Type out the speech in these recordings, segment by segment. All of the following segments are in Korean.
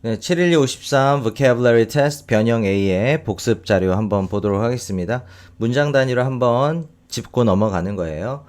네, 71253 vocabulary test 변형 A의 복습 자료 한번 보도록 하겠습니다. 문장 단위로 한번 짚고 넘어가는 거예요.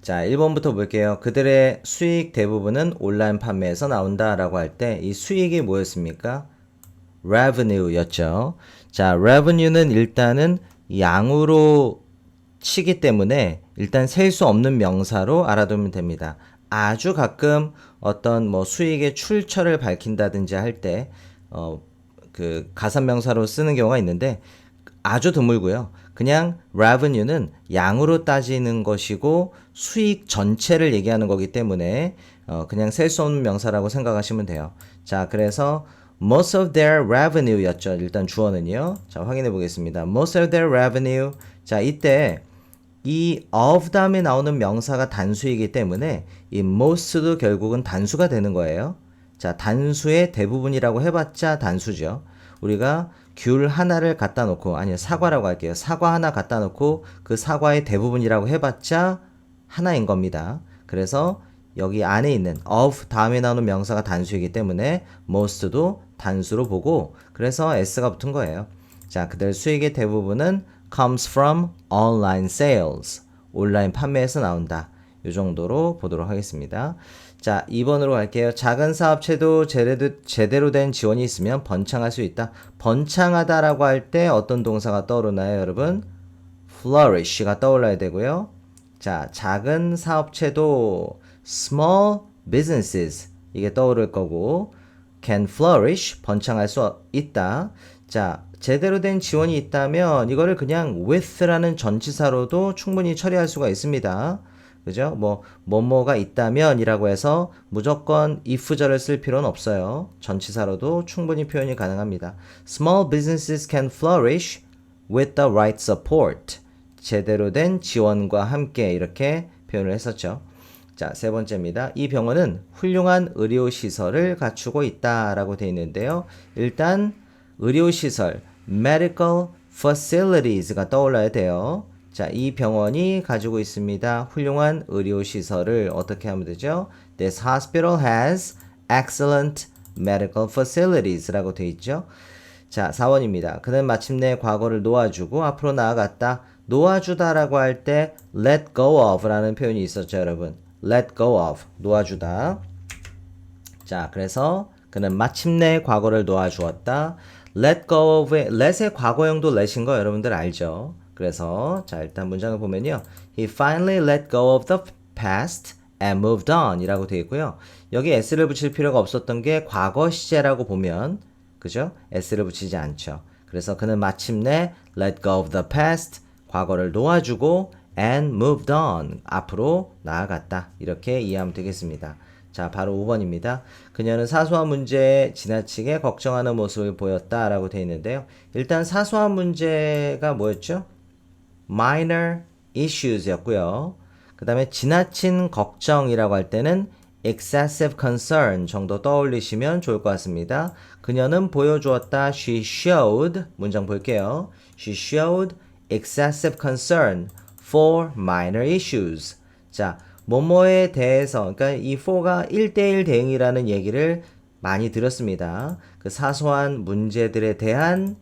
자, 1번부터 볼게요. 그들의 수익 대부분은 온라인 판매에서 나온다 라고 할 때 이 수익이 뭐였습니까? revenue였죠. 자, revenue는 일단은 양으로 치기 때문에 일단 셀 수 없는 명사로 알아두면 됩니다. 아주 가끔 어떤 뭐 수익의 출처를 밝힌다든지 할 때, 그 가산명사로 쓰는 경우가 있는데 아주 드물고요. 그냥 revenue는 양으로 따지는 것이고 수익 전체를 얘기하는 거기 때문에 그냥 셀 수 없는 명사라고 생각하시면 돼요. 자, 그래서 most of their revenue였죠. 일단 주어는요. 자, 확인해 보겠습니다. most of their revenue. 자, 이때 이 of 다음에 나오는 명사가 단수이기 때문에 이 most도 결국은 단수가 되는 거예요. 자, 단수의 대부분이라고 해봤자 단수죠. 우리가 귤 하나를 갖다 놓고, 아니 사과라고 할게요. 사과 하나 갖다 놓고 그 사과의 대부분이라고 해봤자 하나인 겁니다. 그래서 여기 안에 있는 of 다음에 나오는 명사가 단수이기 때문에 most도 단수로 보고 그래서 s가 붙은 거예요. 자, 그들 수익의 대부분은 comes from online sales. 온라인 판매에서 나온다. 이 정도로 보도록 하겠습니다. 자, 2번으로 갈게요. 작은 사업체도 제대로 된 지원이 있으면 번창할 수 있다. 번창하다라고 할 때 어떤 동사가 떠오르나요, 여러분? flourish가 떠올라야 되고요. 자, 작은 사업체도 small businesses 이게 떠오를 거고 can flourish 번창할 수 있다. 자, 제대로 된 지원이 있다면 이거를 그냥 with라는 전치사로도 충분히 처리할 수가 있습니다. 그죠? 뭐뭐가 있다면 이라고 해서 무조건 if절을 쓸 필요는 없어요. 전치사로도 충분히 표현이 가능합니다. Small businesses can flourish with the right support. 제대로 된 지원과 함께 이렇게 표현을 했었죠. 자, 세 번째입니다. 이 병원은 훌륭한 의료시설을 갖추고 있다라고 되어 있는데요. 일단 의료시설, medical facilities가 떠올라야 돼요. 자, 이 병원이 가지고 있습니다. 훌륭한 의료시설을 어떻게 하면 되죠? This hospital has excellent medical facilities라고 되어 있죠. 자, 4번입니다. 그는 마침내 과거를 놓아주고 앞으로 나아갔다. 놓아주다라고 할 때 let go of 라는 표현이 있었죠, 여러분. let go of, 놓아주다. 자, 그래서 그는 마침내 과거를 놓아주었다. let go of의 let의 과거형도 let인 거 여러분들 알죠? 그래서 자, 일단 문장을 보면요. He finally let go of the past and moved on 이라고 되어 있고요. 여기 s를 붙일 필요가 없었던 게 과거 시제라고 보면 그죠? s를 붙이지 않죠. 그래서 그는 마침내 let go of the past 과거를 놓아주고 and moved on 앞으로 나아갔다. 이렇게 이해하면 되겠습니다. 자, 바로 5번입니다. 그녀는 사소한 문제에 지나치게 걱정하는 모습을 보였다라고 되어 있는데요. 일단 사소한 문제가 뭐였죠? minor issues였고요. 그 다음에 지나친 걱정이라고 할 때는 excessive concern 정도 떠올리시면 좋을 것 같습니다. 그녀는 보여주었다. She showed, 문장 볼게요. She showed excessive concern for minor issues. 자, 뭐뭐에 대해서, 그러니까 이 for가 1대1 대응이라는 얘기를 많이 들었습니다. 그 사소한 문제들에 대한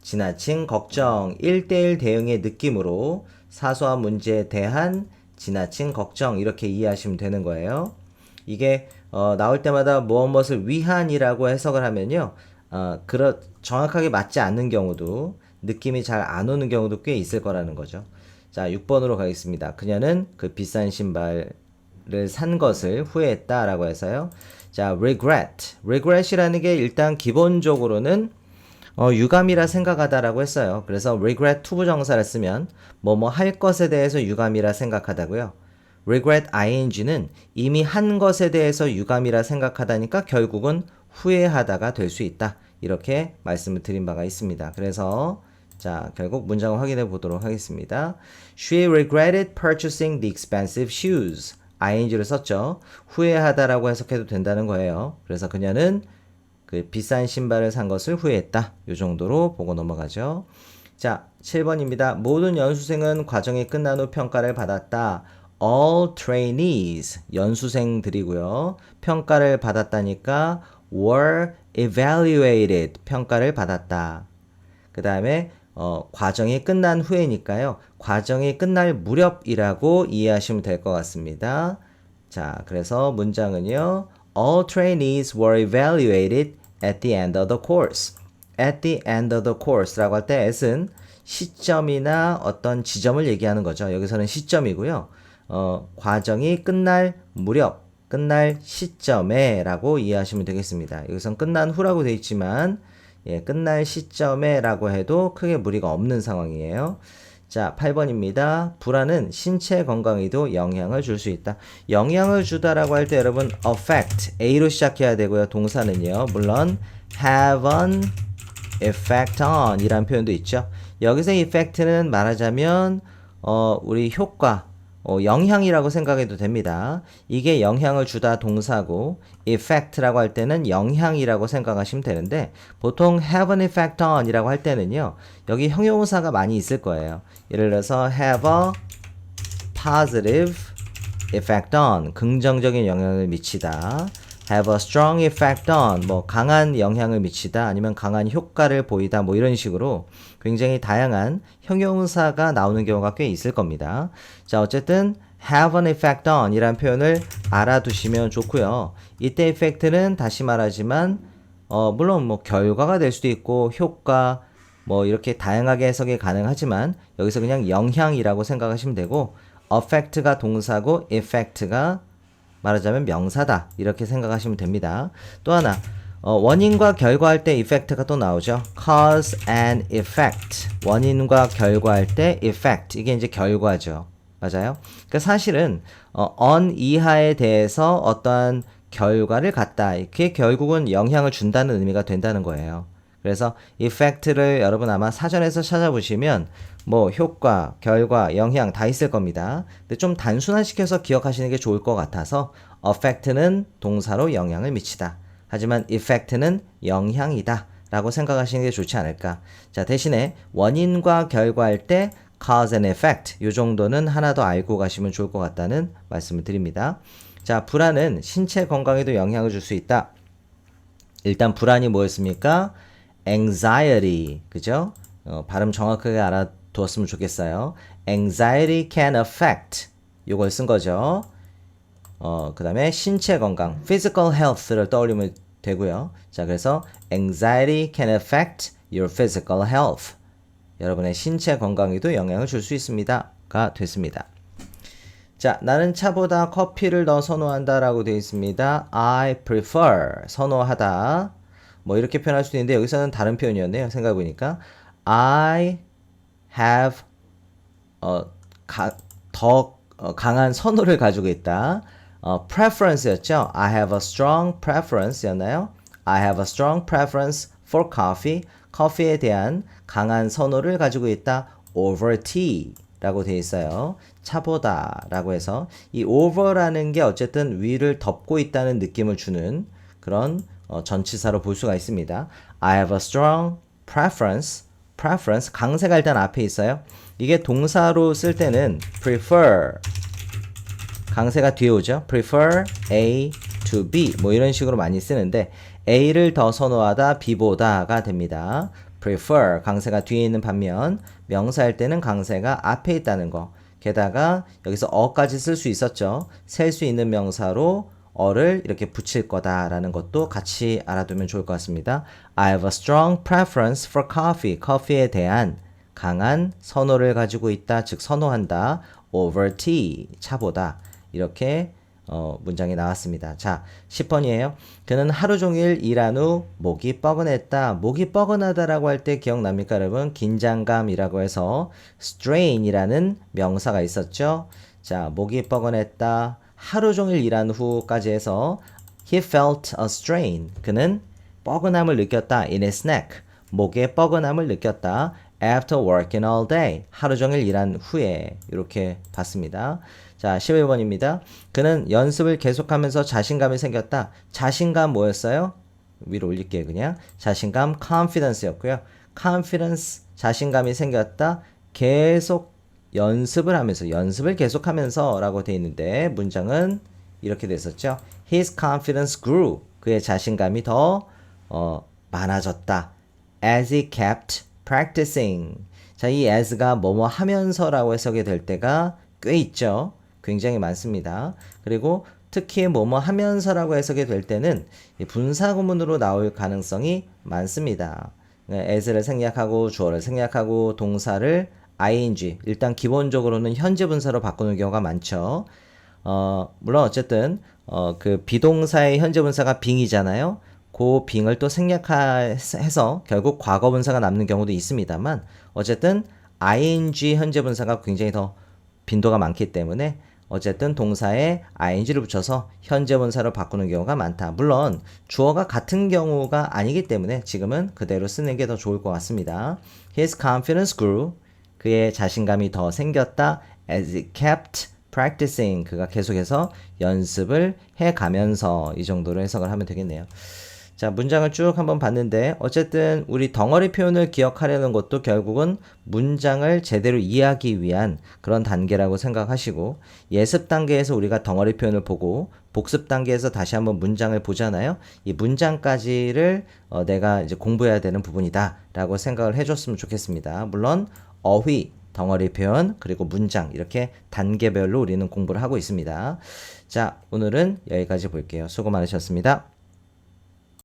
지나친 걱정, 1대1 대응의 느낌으로 사소한 문제에 대한 지나친 걱정 이렇게 이해하시면 되는 거예요. 이게 나올 때마다 무엇을 위한이라고 해석을 하면요. 정확하게 맞지 않는 경우도 느낌이 잘 안 오는 경우도 꽤 있을 거라는 거죠. 자, 6번으로 가겠습니다. 그녀는 그 비싼 신발을 산 것을 후회했다라고 해서요. 자, regret이라는 게 일단 기본적으로는 유감이라 생각하다라고 했어요. 그래서 regret 투부정사를 쓰면 뭐뭐 할 것에 대해서 유감이라 생각하다고요. regret ing는 이미 한 것에 대해서 유감이라 생각하다니까 결국은 후회하다가 될 수 있다. 이렇게 말씀을 드린 바가 있습니다. 그래서 자, 결국 문장을 확인해 보도록 하겠습니다. She regretted purchasing the expensive shoes. ing를 썼죠. 후회하다라고 해석해도 된다는 거예요. 그래서 그녀는 그 비싼 신발을 산 것을 후회했다. 이 정도로 보고 넘어가죠. 자, 7번입니다. 모든 연수생은 과정이 끝난 후 평가를 받았다. All trainees, 연수생들이고요. 평가를 받았다니까 were evaluated. 평가를 받았다. 그 다음에 과정이 끝난 후에니까요. 과정이 끝날 무렵이라고 이해하시면 될 것 같습니다. 자, 그래서 문장은요. All trainees were evaluated at the end of the course. At the end of the course라고 할 때 at은 시점이나 어떤 지점을 얘기하는 거죠. 여기서는 시점이고요. 과정이 끝날 무렵, 끝날 시점에 라고 이해하시면 되겠습니다. 여기선 끝난 후라고 되어 있지만 끝날 시점에 라고 해도 크게 무리가 없는 상황이에요. 자, 8번입니다. 불안은 신체 건강에도 영향을 줄 수 있다. 영향을 주다라고 할 때 여러분 affect, A로 시작해야 되고요. 동사는요. 물론 have an effect on 이란 표현도 있죠. 여기서 effect는 말하자면 우리 효과, 영향이라고 생각해도 됩니다. 이게 영향을 주다 동사고 effect라고 할 때는 영향이라고 생각하시면 되는데 보통 have an effect on 이라고 할 때는요. 여기 형용사가 많이 있을 거예요. 예를 들어서 have a positive effect on 긍정적인 영향을 미치다. have a strong effect on 뭐 강한 영향을 미치다 아니면 강한 효과를 보이다 뭐 이런 식으로 굉장히 다양한 형용사가 나오는 경우가 꽤 있을 겁니다. 자, 어쨌든 have an effect on 이란 표현을 알아두시면 좋고요. 이때 effect는 다시 말하지만 물론 뭐 결과가 될 수도 있고 효과 뭐 이렇게 다양하게 해석이 가능하지만 여기서 그냥 영향이라고 생각하시면 되고 affect가 동사고 effect가 말하자면 명사다 이렇게 생각하시면 됩니다. 또 하나 원인과 결과할 때 effect가 또 나오죠. cause and effect 원인과 결과할 때 effect 이게 이제 결과죠. 맞아요. 그러니까 사실은 on 이하에 대해서 어떠한 결과를 갖다 그게 결국은 영향을 준다는 의미가 된다는 거예요. 그래서 effect를 여러분 아마 사전에서 찾아보시면 뭐 효과, 결과, 영향 다 있을 겁니다. 근데 좀 단순화시켜서 기억하시는 게 좋을 것 같아서 affect는 동사로 영향을 미치다. 하지만 effect는 영향이다 라고 생각하시는 게 좋지 않을까. 자, 대신에 원인과 결과할 때 cause and effect 이 정도는 하나 더 알고 가시면 좋을 것 같다는 말씀을 드립니다. 자, 불안은 신체 건강에도 영향을 줄 수 있다. 일단 불안이 뭐였습니까? anxiety, 그죠? 발음 정확하게 알아두었으면 좋겠어요. anxiety can affect 요걸 쓴 거죠. 그 다음에 신체 건강, physical health를 떠올리면 되고요. 자, 그래서 anxiety can affect your physical health. 여러분의 신체 건강에도 영향을 줄 수 있습니다.가 됐습니다. 자, 나는 차보다 커피를 더 선호한다 라고 되어 있습니다. I prefer, 선호하다. 뭐 이렇게 표현할 수도 있는데 여기서는 다른 표현이었네요. 생각해보니까 I have 더 강한 선호를 가지고 있다. preference였죠. I have a strong preference였나요? I have a strong preference for coffee. 커피에 대한 강한 선호를 가지고 있다. over tea 라고 되어 있어요. 차보다 라고 해서 이 over라는 게 어쨌든 위를 덮고 있다는 느낌을 주는 그런 전치사로 볼 수가 있습니다. I have a strong preference. 강세가 일단 앞에 있어요. 이게 동사로 쓸 때는 prefer 강세가 뒤에 오죠. prefer A to B 뭐 이런 식으로 많이 쓰는데 A를 더 선호하다 B보다가 됩니다. prefer 강세가 뒤에 있는 반면 명사일 때는 강세가 앞에 있다는 거. 게다가 여기서 어까지 쓸 수 있었죠. 셀 수 있는 명사로 어를 이렇게 붙일 거다라는 것도 같이 알아두면 좋을 것 같습니다. I have a strong preference for coffee. 커피에 대한 강한 선호를 가지고 있다. 즉 선호한다. over tea. 차보다. 이렇게 문장이 나왔습니다. 자, 10번이에요. 그는 하루 종일 일한 후 목이 뻐근했다. 목이 뻐근하다라고 할 때 기억납니까, 여러분? 긴장감이라고 해서 strain이라는 명사가 있었죠. 자, 목이 뻐근했다. 하루 종일 일한 후까지 해서 he felt a strain. 그는 뻐근함을 느꼈다. in his neck. 목에 뻐근함을 느꼈다. after working all day. 하루 종일 일한 후에 이렇게 봤습니다. 자, 11번입니다. 그는 연습을 계속하면서 자신감이 생겼다. 자신감 뭐였어요? 위로 올릴게요, 그냥. 자신감 confidence였고요. confidence 자신감이 생겼다. 계속 연습을 하면서 연습을 계속하면서 라고 되어 있는데 문장은 이렇게 됐었죠. His confidence grew. 그의 자신감이 더 많아졌다. As he kept practicing. 자, 이 as가 뭐뭐 하면서라고 해석이 될 때가 꽤 있죠. 굉장히 많습니다. 그리고 특히 뭐뭐 하면서라고 해석이 될 때는 이 분사구문으로 나올 가능성이 많습니다. as를 생략하고 주어를 생략하고 동사를 ing, 일단 기본적으로는 현재 분사로 바꾸는 경우가 많죠. 물론 어쨌든 그 비동사의 현재 분사가 being이잖아요. 그 being을 또 생략해서 결국 과거 분사가 남는 경우도 있습니다만 어쨌든 ing 현재 분사가 굉장히 더 빈도가 많기 때문에 어쨌든 동사에 ing를 붙여서 현재 분사로 바꾸는 경우가 많다. 물론 주어가 같은 경우가 아니기 때문에 지금은 그대로 쓰는 게 더 좋을 것 같습니다. His confidence grew. 그의 자신감이 더 생겼다. As he kept practicing. 그가 계속해서 연습을 해가면서 이 정도로 해석을 하면 되겠네요. 자, 문장을 쭉 한번 봤는데 어쨌든 우리 덩어리 표현을 기억하려는 것도 결국은 문장을 제대로 이해하기 위한 그런 단계라고 생각하시고 예습 단계에서 우리가 덩어리 표현을 보고 복습 단계에서 다시 한번 문장을 보잖아요. 이 문장까지를 내가 이제 공부해야 되는 부분이다 라고 생각을 해줬으면 좋겠습니다. 물론 어휘, 덩어리 표현, 그리고 문장 이렇게 단계별로 우리는 공부를 하고 있습니다. 자, 오늘은 여기까지 볼게요. 수고 많으셨습니다.